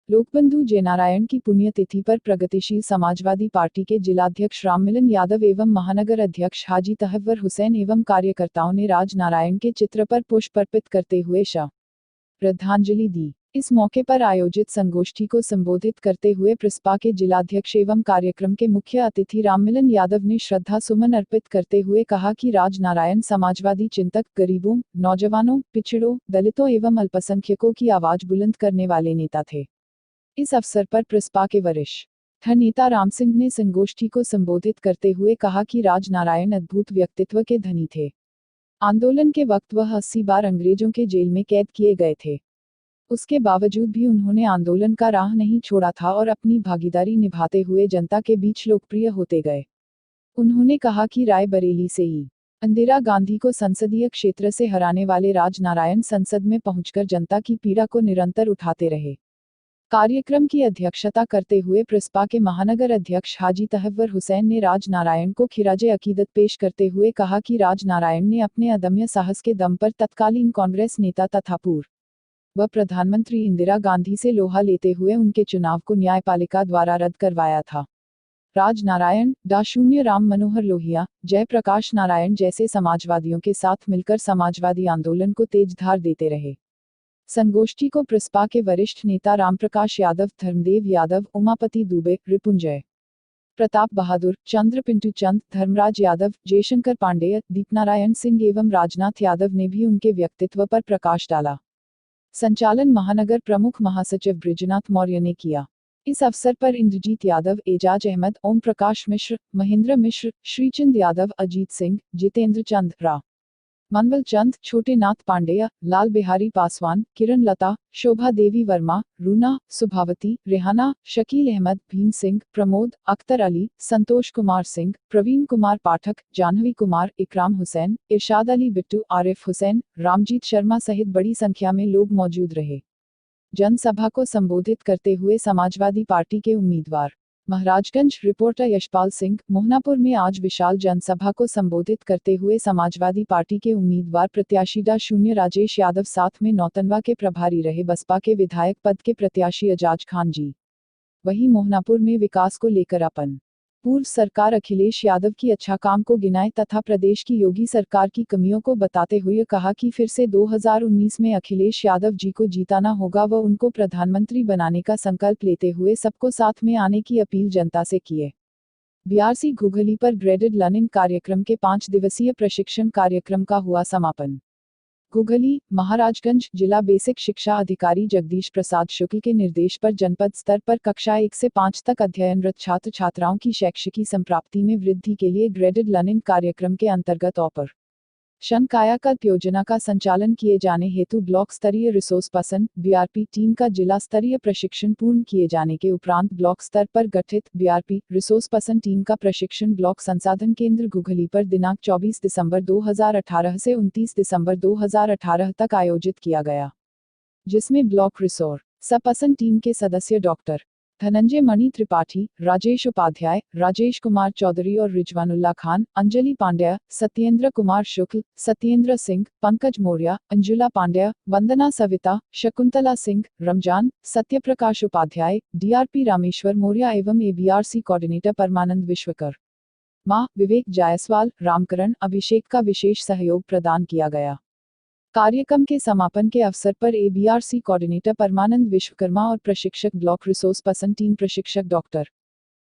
लोकबंधु जयनारायण की पुण्यतिथि पर प्रगतिशील समाजवादी पार्टी के जिलाध्यक्ष राममिलन यादव एवं महानगर अध्यक्ष हाजी तहव्वर हुसैन एवं कार्यकर्ताओं ने राज नारायण के चित्र पर पुष्प अर्पित करते हुए श्रद्धांजलि दी। इस मौके पर आयोजित संगोष्ठी को संबोधित करते हुए प्रिस्पा के जिलाध्यक्ष एवं कार्यक्रम के मुख्य अतिथि राममिलन यादव ने श्रद्धा सुमन अर्पित करते हुए कहा कि राजनारायण समाजवादी चिंतक, गरीबों, नौजवानों, पिछड़ों, दलितों एवं अल्पसंख्यकों की आवाज बुलंद करने वाले नेता थे। इस अवसर पर प्रिस्पा के वरिष्ठ नेता राम सिंह ने संगोष्ठी को संबोधित करते हुए कहा कि राजनारायण अद्भुत व्यक्तित्व के धनी थे। आंदोलन के वक्त वह 80 बार अंग्रेजों के जेल में कैद किए गए थे। उसके बावजूद भी उन्होंने आंदोलन का राह नहीं छोड़ा था और अपनी भागीदारी निभाते हुए जनता के बीच लोकप्रिय होते गए। उन्होंने कहा कि रायबरेली से ही इंदिरा गांधी को संसदीय क्षेत्र से हराने वाले राजनारायण संसद में पहुंचकर जनता की पीड़ा को निरंतर उठाते रहे। कार्यक्रम की अध्यक्षता करते हुए प्रिस्पा के महानगर अध्यक्ष हाजी तहव्वुर हुसैन ने राजनारायण को खिराजे अकीदत पेश करते हुए कहा कि राजनारायण ने अपने अदम्य साहस के दम पर तत्कालीन कांग्रेस नेता तथा पूर्व प्रधानमंत्री इंदिरा गांधी से लोहा लेते हुए उनके चुनाव को न्यायपालिका द्वारा रद्द करवाया था। राजनारायण, डा. राम मनोहर लोहिया, जयप्रकाश नारायण जैसे समाजवादियों के साथ मिलकर समाजवादी आंदोलन को तेज धार देते रहे। संगोष्ठी को प्रिस्पा के वरिष्ठ नेता रामप्रकाश यादव, धर्मदेव यादव, उमापति दुबे, रिपुंजय प्रताप बहादुर, चंद्र पिंटू चंद, धर्मराज यादव, जयशंकर पांडेय, दीपनारायण सिंह एवं राजनाथ यादव ने भी उनके व्यक्तित्व पर प्रकाश डाला। संचालन महानगर प्रमुख महासचिव बृजनाथ मौर्य ने किया। इस अवसर पर इंद्रजीत यादव, एजाज अहमद, ओम प्रकाश मिश्र, महेंद्र मिश्र, श्रीचंद यादव, अजीत सिंह, जितेंद्र चंद, रा मनवल चंद, छोटे नाथ पांडेय, लाल बिहारी पासवान, किरण लता, शोभा देवी वर्मा, रूना, सुभावती, रेहाना, शकील अहमद, भीम सिंह, प्रमोद, अख्तर अली, संतोष कुमार सिंह, प्रवीण कुमार पाठक, जानवी कुमार, इकराम हुसैन, इरशाद अली बिट्टू, आरिफ हुसैन, रामजीत शर्मा सहित बड़ी संख्या में लोग मौजूद रहे। जनसभा को संबोधित करते हुए समाजवादी पार्टी के उम्मीदवार महाराजगंज रिपोर्टर यशपाल सिंह, मोहनापुर में आज विशाल जनसभा को संबोधित करते हुए समाजवादी पार्टी के उम्मीदवार प्रत्याशी डा. राजेश यादव, साथ में नौतनवा के प्रभारी रहे बसपा के विधायक पद के प्रत्याशी एजाज खान जी। वहीं मोहनापुर में विकास को लेकर अपन पूर्व सरकार अखिलेश यादव की अच्छा काम को गिनाए तथा प्रदेश की योगी सरकार की कमियों को बताते हुए कहा कि फिर से 2019 में अखिलेश यादव जी को जीताना होगा व उनको प्रधानमंत्री बनाने का संकल्प लेते हुए सबको साथ में आने की अपील जनता से किए। बीआरसी घुघली पर ग्रेडेड लर्निंग कार्यक्रम के 5 दिवसीय प्रशिक्षण कार्यक्रम का हुआ समापन। घुघली, महाराजगंज जिला बेसिक शिक्षा अधिकारी जगदीश प्रसाद शुक्ल के निर्देश पर जनपद स्तर पर कक्षा 1 से 5 तक अध्ययनरत छात्र छात्राओं की शैक्षिकी संप्राप्ति में वृद्धि के लिए ग्रेडेड लर्निंग कार्यक्रम के अंतर्गत ऑपरेशन कायाकल्प योजना का संचालन किए जाने हेतु ब्लॉक स्तरीय रिसोर्स पर्सन बीआरपी टीम का जिला स्तरीय प्रशिक्षण पूर्ण किए जाने के उपरांत ब्लॉक स्तर पर गठित बीआरपी रिसोर्स पर्सन टीम का प्रशिक्षण ब्लॉक संसाधन केंद्र घुघली पर दिनांक 24 दिसंबर 2018 से 29 दिसंबर 2018 तक आयोजित किया गया, जिसमें ब्लॉक रिसोर्स पर्सन टीम के सदस्य डॉक्टर धनंजय मणि त्रिपाठी, राजेश उपाध्याय, राजेश कुमार चौधरी और रिजवानुल्लाह खान, अंजलि पांड्या, सत्येंद्र कुमार शुक्ल, सत्येंद्र सिंह, पंकज मौर्य, अंजुला पांड्या, वंदना सविता, शकुंतला सिंह, रमजान, सत्यप्रकाश उपाध्याय, डीआरपी रामेश्वर मौर्य एवं एबीआरसी कोऑर्डिनेटर परमानंद विश्वकर्मा, विवेक जायसवाल, रामकरण, अभिषेक का विशेष सहयोग प्रदान किया गया। कार्यक्रम के समापन के अवसर पर एबीआरसी कोऑर्डिनेटर परमानंद विश्वकर्मा और प्रशिक्षक ब्लॉक रिसोर्स पर्सन टीम प्रशिक्षक डॉक्टर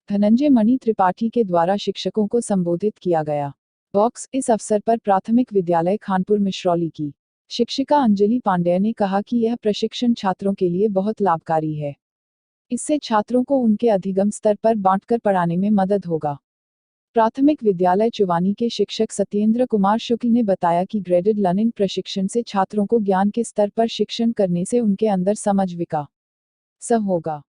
धनंजय मणि त्रिपाठी के द्वारा शिक्षकों को संबोधित किया गया। बॉक्स इस अवसर पर प्राथमिक विद्यालय खानपुर मिश्रौली की शिक्षिका अंजलि पांडेय ने कहा कि यह प्रशिक्षण छात्रों के लिए बहुत लाभकारी है। इससे छात्रों को उनके अधिगम स्तर पर बांटकर पढ़ाने में मदद होगा। प्राथमिक विद्यालय चुवानी के शिक्षक सत्येंद्र कुमार शुक्ल ने बताया कि ग्रेडेड लर्निंग प्रशिक्षण से छात्रों को ज्ञान के स्तर पर शिक्षण करने से उनके अंदर समझ विकास होगा।